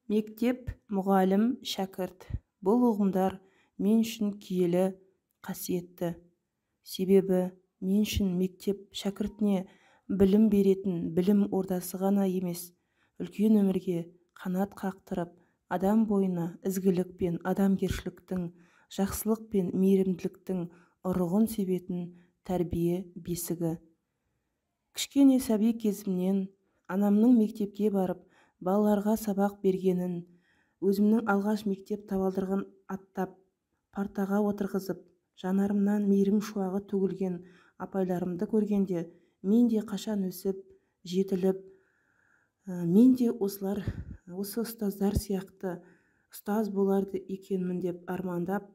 Мектеп, мұғалім, шәкірт. Бұл ұғымдар мен үшін киелі, қасиетті. Себебі мен үшін мектеп шәкіртіне білім беретін білім ордасы ғана емес, үлкен өмірге қанат қақтырып, адам бойына ізгілік пен адамгершіліктің, жақсылық пен мейірімділіктің ұрығын себетін тәрбие бесігі. Кішкене сәби кезімнен анамның мектепке барып, балаларға сабақ бергенін, өзімнің алғаш мектеп табалдырығын аттап, партаға отырғызып, жанарымнан мейірім шуағы төгілген апайларымды көргенде, мен де қашан өсіп, жетіліп, мен де осы ұстаздар сияқты ұстаз боларды екенмін деп армандап,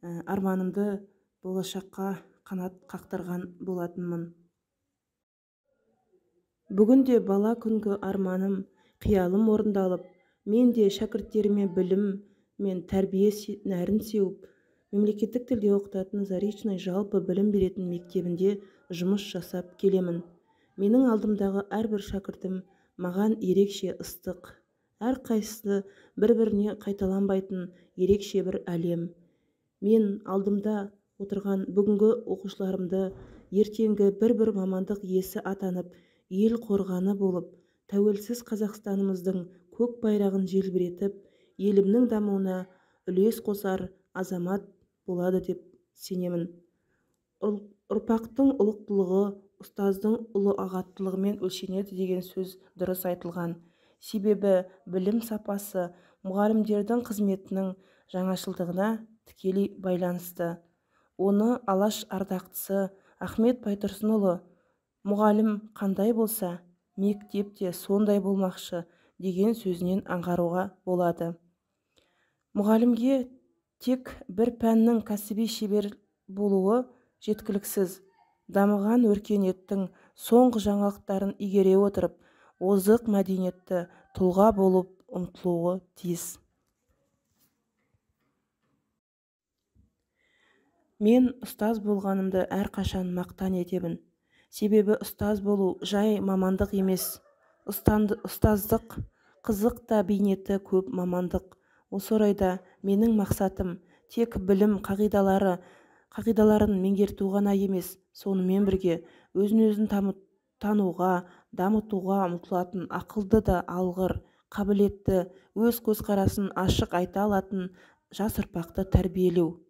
арманымды болашаққа қанат қақтырған болатынмын. Бүгінде бала күнгі арманым, қиялым орындалып, мен де шәкірттеріме білім мен тәрбие нәрін сеуіп, мемлекеттік тілде оқытатын Заречный жалпы білім беретін мектебінде жұмыс жасап келемін. Менің алдымдағы әрбір шәкіртім маған ерекше ыстық, әрқайсысы бір-біріне қайталанбайтын ерекше бір әлем. Мен алдымда отырған бүгінгі оқушыларымды ертеңгі бір мамандық иесі атанып, ел қорғаны болып, тәуелсіз Қазақстанымыздың көк байрағын желбіретіп, елімнің дамуына үлес қосар азамат болады деп сенемін. Ұрпақтың ұлықтылығы ұстаздың ұлағаттылығымен өлшенеді деген сөз дұрыс айтылған. Себебі білім сапасы мұғалімдердің қызметінің жаңашылдығына тікелей байланысты. Оны алаш ардақтысы Ахмет Байтұрсынұлы «Мұғалім қандай болса, мектеп те сондай болмақшы» деген сөзінен аңғаруға болады. Мұғалімге тек бір пәннің кәсіби шебер болуы жеткіліксіз. Дамыған өркениеттің соңғы жаңалықтарын игере отырып, озық мәдениетті тұлға болып ұмтылуы тиіс. Мен ұстаз болғанымды әрқашан мақтан етемін. Себебі ұстаз болу жай мамандық емес. Ұстаздық қызық та бейнеті көп мамандық. Осы орайда менің мақсатым тек білім қағидаларын меңгерту ғана емес, сонымен бірге өзін-өзін тануға, дамытуға ұмтылатын ақылды да алғыр, қабілетті, өз көзқарасын ашық айта алатын жас ұрпақты тәрбиелеу.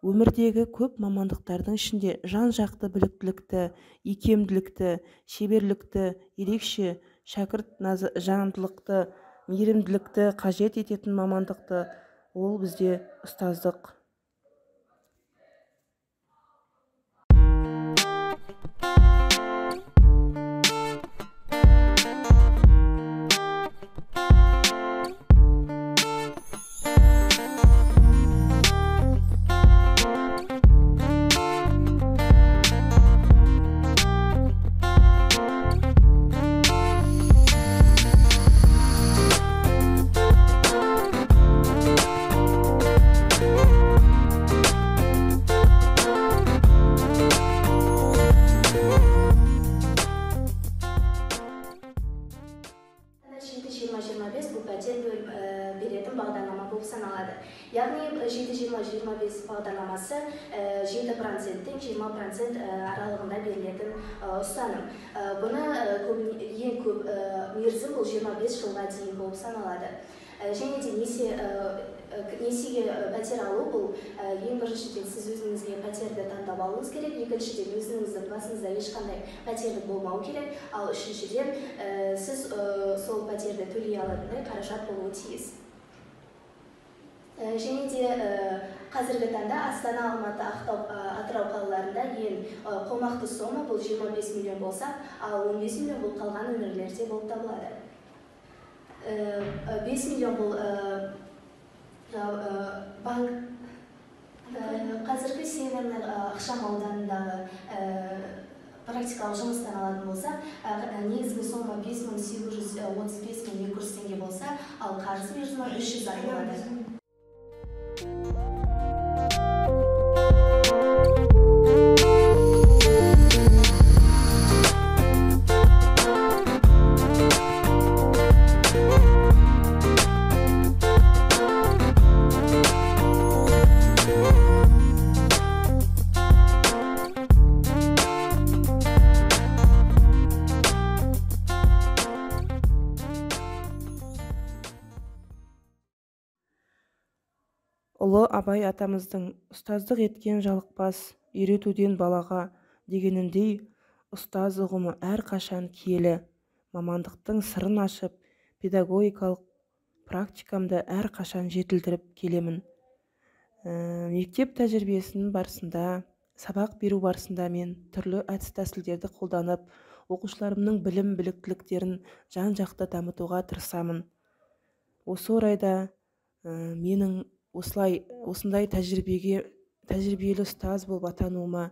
Өмірдегі көп мамандықтардың ішінде жан-жақты біліктілікті, икемділікті, шеберлікті, ерекше шәкірт жанындылықты, мейірімділікті қажет ететін мамандықты ол бізде ұстаздық. Яғни 7-20-25 бағдарламасы 7%-тен 20% аралығында берілетін ұстаным. Бұны ең көп мерзім бұл 25 жылға дейін болып саналады. Және де несиеге пәтер алу бұл ең біріншіден сіз өзіңізге пәтерді таңдап алуыңыз керек, екіншіден өзіңіздің басыңызда ешқандай пәтерді болмау керек, ал үшіншіден сіз сол пәтерді төлей алатындай қаражат болуы тиіс. Және де қазіргі таңда Астана, Алматы, Ақтау, Атырау қалаларында ең қомақты сома бұл 25 миллион болса, ал 15 миллион бұл қалған өңірлерде болып табылады. 5 миллион бұл қазіргі Северный ықшам ауданындағы практикалық жұмыстан алатын болса, негізгі сома 5835.200 теңге болса, ал қарыз мерзімі 300 ай болады. Абай атамыздың ұстаздық еткен жалықпас, үйретуден балаға дегеніндей, ұстаз ұғымы әрқашан киелі. Мамандықтың сырын ашып, педагогикалық практикамды әрқашан жетілдіріп келемін. Мектеп тәжірибесінің барысында, сабақ беру барысында мен түрлі әдіс-тәсілдерді қолданып, оқушыларымның білім біліктіліктерін жан-жақты дамытуға тырысамын. Осы орайда менің осындай тәжірибелі ұстаз болып атануыма,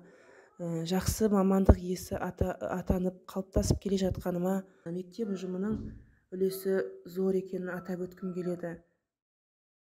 жақсы мамандық иесі атанып қалыптасып келе жатқаныма мектеп ұжымының үлесі зор екенін атап өткім келеді.